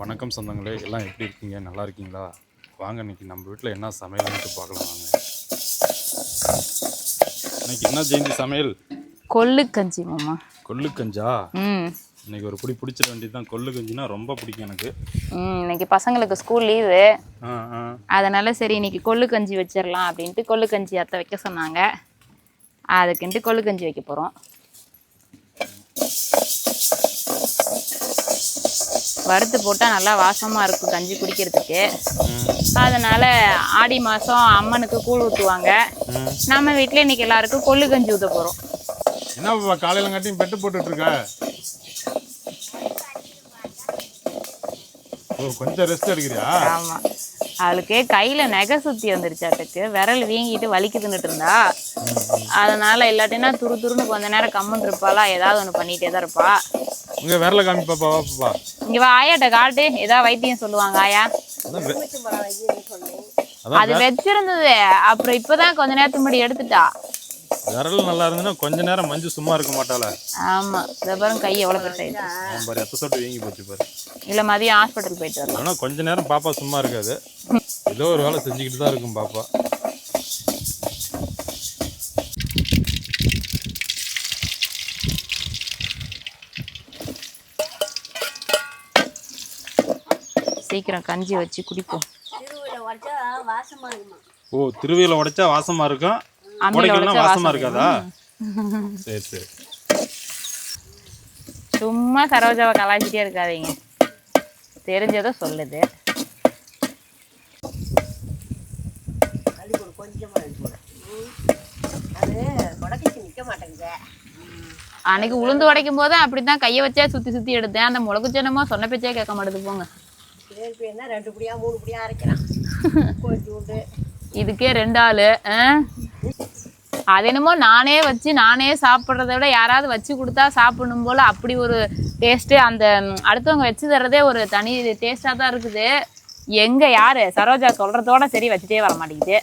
வணக்கம் சொந்தங்களே, எல்லாம் எப்படி இருக்கீங்க? நல்லா இருக்கீங்களா? வாங்க இன்னைக்கு நம்ம வீட்டில் என்ன சமையல்னு பார்க்கலாம். வாங்க. இன்னைக்கு என்ன ஜெயந்தி சமையல்? கொள்ளு கஞ்சி மாமா. கொள்ளு கஞ்சா? இன்னைக்கு ஒரு பிடி பிடிச்சிட வேண்டியது தான். கொள்ளு கஞ்சினா ரொம்ப பிடிக்கும் எனக்கு. இன்னைக்கு பசங்களுக்கு ஸ்கூல் லீவு, அதனால சரி இன்னைக்கு கொள்ளு கஞ்சி வச்சிடலாம் அப்படின்ட்டு கொள்ளு கஞ்சி அத்தை வைக்க சொன்னாங்க. அதுக்குன்ட்டு கொள்ளு கஞ்சி வைக்க போகிறோம். வறுத்து போட்டால் நல்லா வாசமாக இருக்கும் கஞ்சி குடிக்கிறதுக்கு. அதனால் ஆடி மாதம் அம்மனுக்கு கூழ் ஊற்றுவாங்க. நம்ம வீட்டில் இன்றைக்கி எல்லாருக்கும் கொள்ளு கஞ்சி ஊற்ற போகிறோம். என்ன காலையில் காட்டியும் பெட்டு போட்டுட்ருக்க? ஓ, கொஞ்சம் ரெஸ்ட் எடுக்கிறியா? ஆமாம், அவளுக்கு கையில் நெகை சுற்றி வந்துருச்சாட்டுக்கு, விரல் வீங்கிட்டு வலிக்குதுன்னுட்டு இருந்தா. அதனால் இல்லாட்டினா துரு துருன்னு கொஞ்ச நேரம் கம்முன்னு இருப்பாளா, ஏதாவது ஒன்று பண்ணிகிட்டே தான் இருப்பா. உங்க விரல காமி பாப்பா. பாப்பா இங்க வா, ஆயாட்ட காட்டு. ஏதாவது வைத்தியம் சொல்லுவாங்க ஆயா. அது வச்சிருந்தது, அப்புறம் இப்பதான் கொஞ்ச நேரத்துக்கு முன்னாடி எடுத்துட்டா. விரல் நல்லா இருந்ததுன்னா கொஞ்ச நேரம் மஞ்சு சும்மா இருக்க மாட்டாள. ஆமா, இத பாருங்க கை எவ்வளவு பெருசாயிடுச்சு பாரு, ரத்த சொட்டு வீங்கி போச்சு பாரு. இல்ல மதியம் ஹாஸ்பிட்டல் போயிட்டு வரலாம். ஆனா கொஞ்ச நேரம் பாப்பா சும்மா இருக்காது, ஏதோ ஒரு வேலை செஞ்சுக்கிட்டு தான் இருக்கும் பாப்பா. சீக்கிரம் கஞ்சி வச்சு குடிப்போம். ஓ, திருவியில உடைச்சா வாசமா இருக்கும், உடைக்கலாம் வாசமா இருக்காதா? சரி சரி. சும்மா சரோஜாவை கலாய்ச்சிட்டே இருக்காதீங்க, தெரிஞ்சதை சொல்லுது. அன்னைக்கு உளுந்து உடைக்கும் போது அப்படித்தான் கையை வச்சா சுத்தி சுத்தி எடுத்தேன். அந்த முளகு ஜனமா சொன்ன பேச்சே கேட்க மாட்டேது. போங்க, இதுக்கே 2 ஆளு. அது என்னமோ நானே வச்சு நானே சாப்பிட்றத விட யாராவது வச்சு கொடுத்தா சாப்பிடணும் போல அப்படி ஒரு டேஸ்ட்டு. அந்த அடுத்தவங்க வச்சு தர்றதே ஒரு தனி டேஸ்டாக தான் இருக்குது. எங்கே யார் சரோஜா சொல்கிறதோட சரி வச்சுட்டே வர மாட்டேங்குது.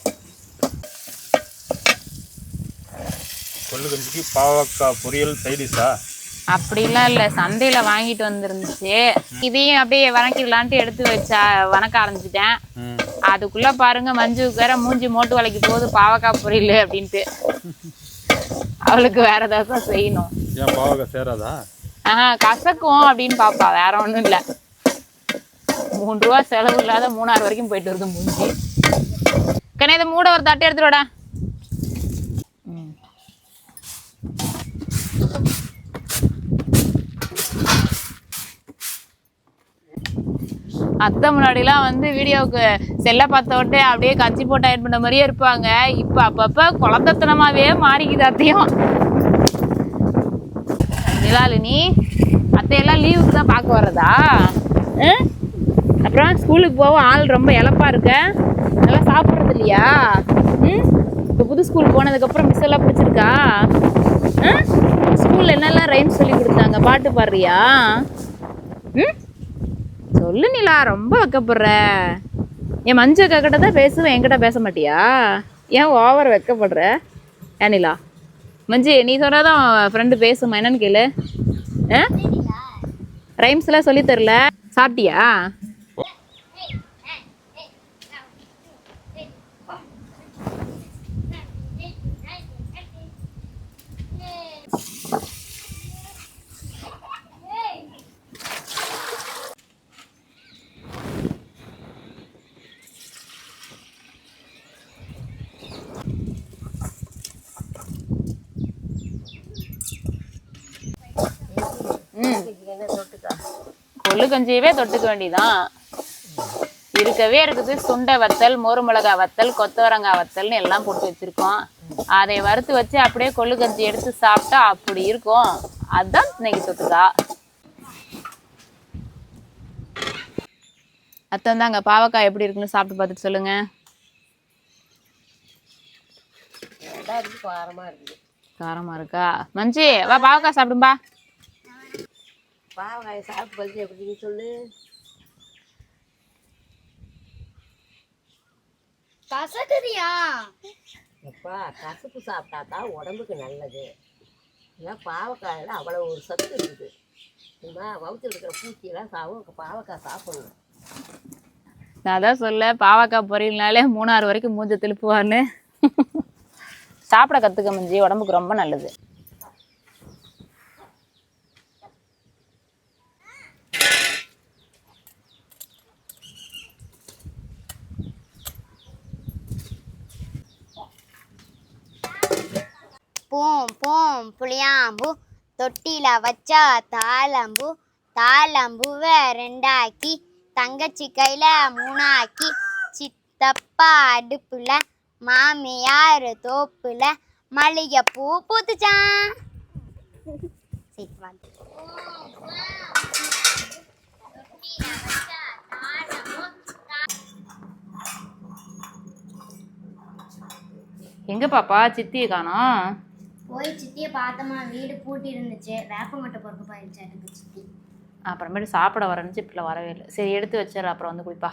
கொள்ளு கஞ்சிக்கு பாவக்காய் பொரியல் சைடிஷா? அப்படிலாம் இல்லை, சந்தையில் வாங்கிட்டு வந்துருந்துச்சு. இதையும் அப்படியே வணக்கிடலான்ட்டு எடுத்து வச்சா வணக்க ஆரம்பிச்சிட்டேன். அதுக்குள்ளே பாருங்க, மஞ்சுக்கு வேற மூஞ்சி மோட்டு வளைக்கு போகுது பாவக்காய் பொரியல் அப்படின்ட்டு. அவளுக்கு வேற ஏதாவது தான் செய்யணும். ஏன் பாவக்காய் சேராதா? கசக்கும் அப்படின்னு பாப்பா, வேற ஒன்றும் இல்லை. 3 ரூபா செலவு இல்லாத 3 வரைக்கும் போயிட்டு வருது மூஞ்சி. கண்ணே, இதை மூட ஒரு தட்டை எடுத்துடா. அத்தை முன்னாடிலாம் வந்து வீடியோவுக்கு செல்ல பார்த்த விட்டு அப்படியே கச்சி போட்டு ஆட் பண்ண மாதிரியே இருப்பாங்க. இப்போ அப்பப்போ குழந்தைத்தனமாகவே மாறிக்குது அத்தையும். நிலாலினி அத்தையெல்லாம் லீவுக்கு தான் பார்க்க வர்றதா? அப்புறம் ஸ்கூலுக்கு போக ஆள் ரொம்ப இழப்பாக இருக்க, நல்லா சாப்பிட்றது இல்லையா? இப்போ புது ஸ்கூல் போனதுக்கப்புறம் மிஸ் எல்லாம் பிடிச்சிருக்கா? ஸ்கூலில் என்னெல்லாம் ரைம்ஸ் சொல்லி கொடுத்தாங்க, பாட்டு பாடுறியா? சொல்லு நிலா, ரொம்ப வைக்கப்படுற. என் மஞ்சு அக்கா கிட்ட தான் பேசுவேன், என்கிட்ட பேச மாட்டியா? ஏன் ஓவர் வைக்கப்படுற? ஏன் நிலா? மஞ்சு, நீ சொன்னாதான் ஃப்ரெண்டு பேசுமா, என்னன்னு கேளு. ரைம்ஸ்லாம் சொல்லி தரல, சாப்பிட்டியா? கொள்ளு கஞ்சியவே தொட்டுக்க வேண்டியதான். இருக்கவே இருக்குது சுண்டை வத்தல், மோர் மிளகா வத்தல், கொத்தவரங்காய் வத்தல்னு எல்லாம் போட்டு வச்சிருக்கோம். அதை வறுத்து வச்சு அப்படியே கொள்ளு கஞ்சி எடுத்து சாப்பிட்டா அப்படி இருக்கும். அதுதான் இன்னைக்கு தொட்டுக்கா. அத்தை தாங்க பாவக்காய் எப்படி இருக்குன்னு சாப்பிட்டு பார்த்துட்டு சொல்லுங்க. காரமா இருக்கா? மஞ்சி வா, பாவக்காய் சாப்பிடும்பா. பாவக்காய் சாப்பிட்டு பார்த்து எப்படின்னு சொல்லு. கசக்குதியா? எப்பா, கசப்பு சாப்பிட்டா தான் உடம்புக்கு நல்லது. இல்லை, பாவக்காயில் அவ்வளோ ஒரு சத்து இருக்குது. வவுத்துல இருக்கிற பூச்சியெல்லாம் பாவக்காய் சாப்பிடணும். நான் அதான் சொல்ல பாவக்காய் பொரியல்னாலே 3 வரைக்கும் மூஞ்ச திருப்புவான்னு. சாப்பிட கற்றுக்க மஞ்சி, உடம்புக்கு ரொம்ப நல்லது. பூம் பூம் புளியாம்பூ தொட்டில வச்சா தாளம்பூ, தாளம்பூவ 2ஆக்கி தங்கச்சி கையில 3ஆக்கி, சித்தப்பா அடுப்புல மாமியார் தோப்புல மல்லிகை பூ பூத்துச்சான். எங்க பாப்பா சித்தியை காணோம்? போய் சித்தியை பார்த்தோமா, வீடு பூட்டி இருந்துச்சு, வேப்பங்கொட்டை பொறுப்பு போயிடுச்சு எனக்கு சித்தி. அப்புறமேட்டு சாப்பிட வரேன்னு இப்பல வரவே இல்லை. சரி எடுத்து வச்சிடற, அப்புறம் வந்து குடிப்பா.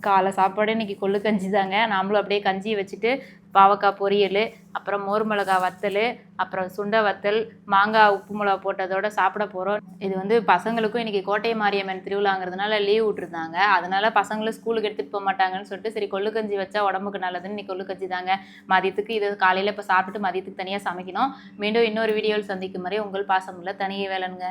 காலை சாப்பாடு இன்னைக்கு கொள்ளு கஞ்சி தாங்க. நாமளும் அப்படியே கஞ்சி வச்சுட்டு பாவக்காய் பொரியல், அப்புறம் மோர் மிளகாய் வத்தல், அப்புறம் சுண்டை வத்தல், மாங்காய் உப்பு மிளகா போட்டதோட சாப்பிட போகிறோம். இது வந்து பசங்களுக்கும் இன்றைக்கி கோட்டை மாரியம்மன் திருவிழாங்கிறதுனால லீவ் விட்டுருந்தாங்க. அதனால பசங்களும் ஸ்கூலுக்கு எடுத்துகிட்டு போக மாட்டாங்கன்னு சொல்லிட்டு சரி கொள்ளு கஞ்சி வச்சா உடம்புக்கு நல்லதுன்னு இன்னைக்கு கொள்ளு கஞ்சி தாங்க. மதியத்துக்கு இது காலையில் இப்போ சாப்பிட்டுட்டு மதியத்துக்கு தனியாக சமைக்கணும். மீண்டும் இன்னொரு வீடியோவில் சந்திக்கும் வரை உங்கள் பாசமுள்ள தனியே வேலைங்க.